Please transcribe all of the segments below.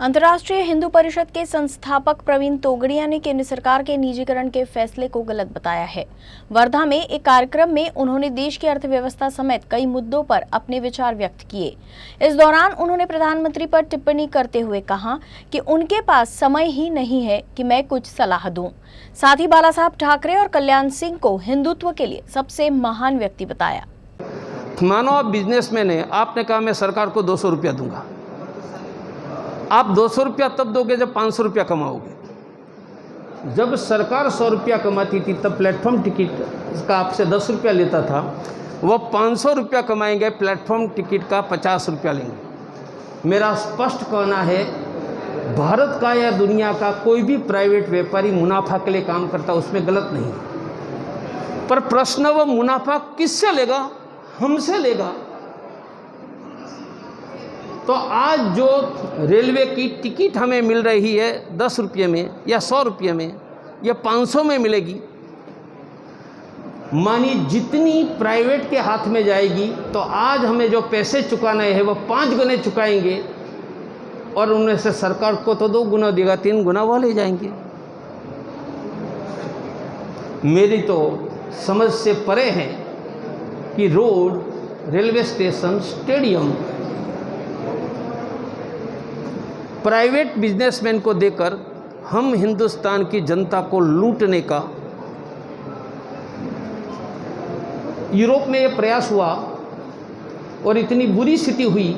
अंतर्राष्ट्रीय हिंदू परिषद के संस्थापक प्रवीण तोगड़िया ने केंद्र सरकार के निजीकरण के फैसले को गलत बताया है। वर्धा में एक कार्यक्रम में उन्होंने देश की अर्थव्यवस्था समेत कई मुद्दों पर अपने विचार व्यक्त किए। इस दौरान उन्होंने प्रधानमंत्री पर टिप्पणी करते हुए कहा कि उनके पास समय ही नहीं है कि मैं कुछ सलाह दूं। साथ ही बाला साहब ठाकरे और कल्याण सिंह को हिंदुत्व के लिए सबसे महान व्यक्ति बताया। मानो आप बिजनेसमैन है, आपने कहा मैं सरकार को 200 रुपया दूंगा। आप 200 रुपया तब दोगे जब 500 रुपया कमाओगे। जब सरकार 100 रुपया कमाती थी तब प्लेटफॉर्म टिकट का आपसे 10 रुपया लेता था, वो 500 रुपया कमाएंगे, प्लेटफॉर्म टिकट का 50 रुपया लेंगे। मेरा स्पष्ट कहना है, भारत का या दुनिया का कोई भी प्राइवेट व्यापारी मुनाफा के लिए काम करता, उसमें गलत नहीं, पर प्रश्न वो मुनाफा किससे लेगा? हमसे लेगा। तो आज जो रेलवे की टिकट हमें मिल रही है 10 रुपये में या 100 रुपये में या 500 में मिलेगी, मानी जितनी प्राइवेट के हाथ में जाएगी तो आज हमें जो पैसे चुकाने हैं वो 5 गुने चुकाएंगे और उनमें से सरकार को तो 2 गुना देगा, 3 गुना वो ले जाएंगे। मेरी तो समझ से परे है कि road, railway station, stadium private businessman को देकर हम हिंदुस्तान की जनता को लूटने का यूरोप में ये प्रयास हुआ और इतनी बुरी स्थिति हुई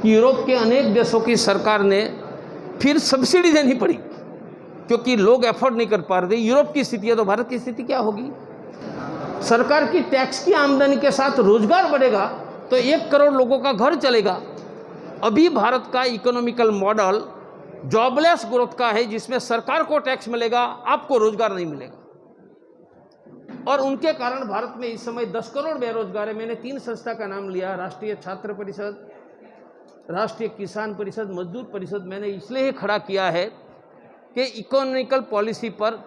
कि यूरोप के अनेक देशों की सरकार ने फिर सब्सिडी देनी पड़ी क्योंकि लोग अफोर्ड नहीं कर पा रहे थे। यूरोप की स्थिति है तो भारत की स्थिति क्या होगी? सरकार की टैक्स की आमदनी के साथ रोजगार बढ़ेगा तो 1 करोड़ लोगों का घर चलेगा। अभी भारत का इकोनॉमिकल मॉडल जॉबलेस ग्रोथ का है, जिसमें सरकार को टैक्स मिलेगा, आपको रोजगार नहीं मिलेगा। और उनके कारण भारत में इस समय 10 करोड़ बेरोजगार है। मैंने 3 संस्था का नाम लिया, राष्ट्रीय छात्र परिषद, राष्ट्रीय किसान परिषद, मजदूर परिषद। मैंने इसलिए ही खड़ा किया है कि इकोनॉमिकल पॉलिसी पर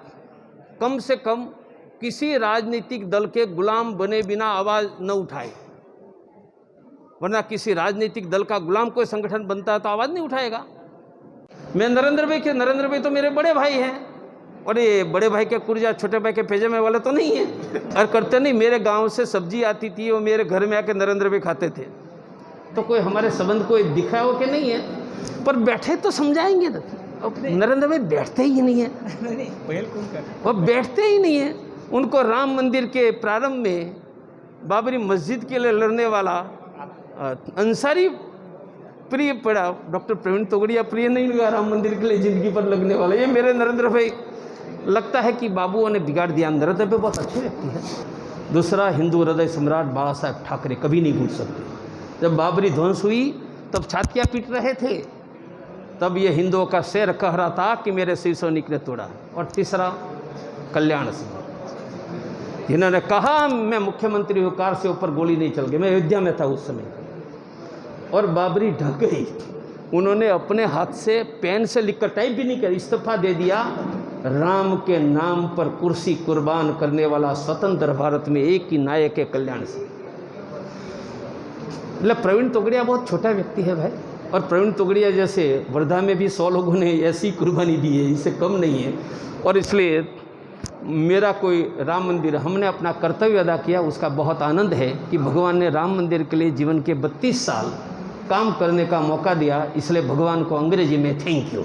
कम से कम किसी राजनीतिक दल के गुलाम बने बिना आवाज़ न उठाए, वरना किसी राजनीतिक दल का गुलाम कोई संगठन बनता है तो आवाज़ नहीं उठाएगा। मैं नरेंद्र भाई तो मेरे बड़े भाई हैं और ये बड़े भाई के कुर्जा छोटे भाई के पैजामे वाले तो नहीं है और करते नहीं। मेरे गांव से सब्जी आती थी और मेरे घर में आके नरेंद्र भाई खाते थे, तो कोई हमारे संबंध कोई दिखा हो कि नहीं है, पर बैठे तो समझाएंगे। नरेंद्र भाई बैठते ही नहीं है, वो बैठते ही नहीं है। उनको राम मंदिर के प्रारंभ में बाबरी मस्जिद के लिए लड़ने वाला अंसारी प्रिय पड़ा, डॉक्टर प्रवीण तोगड़िया प्रिय नहीं लगा राम मंदिर के लिए जिंदगी पर लगने वाला। ये मेरे नरेंद्र भाई लगता है कि बाबुओं ने बिगाड़ दिया। नरेंद्र भाई बहुत अच्छे व्यक्ति है। दूसरा, हिंदू हृदय सम्राट बाला साहब ठाकरे कभी नहीं भूल सकते। जब बाबरी ध्वंस हुई तब छातियाँ पीट रहे थे, तब ये हिंदुओं का शेर कह रहा था कि मेरे शिव सैनिक ने तोड़ा। और तीसरा, कल्याण सिंह, जिन्होंने कहा मैं मुख्यमंत्री हूँ, कार से ऊपर गोली नहीं चल गई। मैं अयोध्या में था उस समय और बाबरी ढक गई। उन्होंने अपने हाथ से पेन से लिखकर, टाइप भी नहीं कर, इस्तीफा दे दिया। राम के नाम पर कुर्सी कुर्बान करने वाला स्वतंत्र भारत में एक ही नायक है, कल्याण सिंह। मतलब प्रवीण तोगड़िया बहुत छोटा व्यक्ति है भाई, और प्रवीण तोगड़िया जैसे वर्धा में भी 100 लोगों ने ऐसी कुर्बानी दी है, इससे कम नहीं है। और इसलिए मेरा कोई राम मंदिर, हमने अपना कर्तव्य अदा किया, उसका बहुत आनंद है कि भगवान ने राम मंदिर के लिए जीवन के 32 साल काम करने का मौका दिया। इसलिए भगवान को अंग्रेजी में थैंक यू।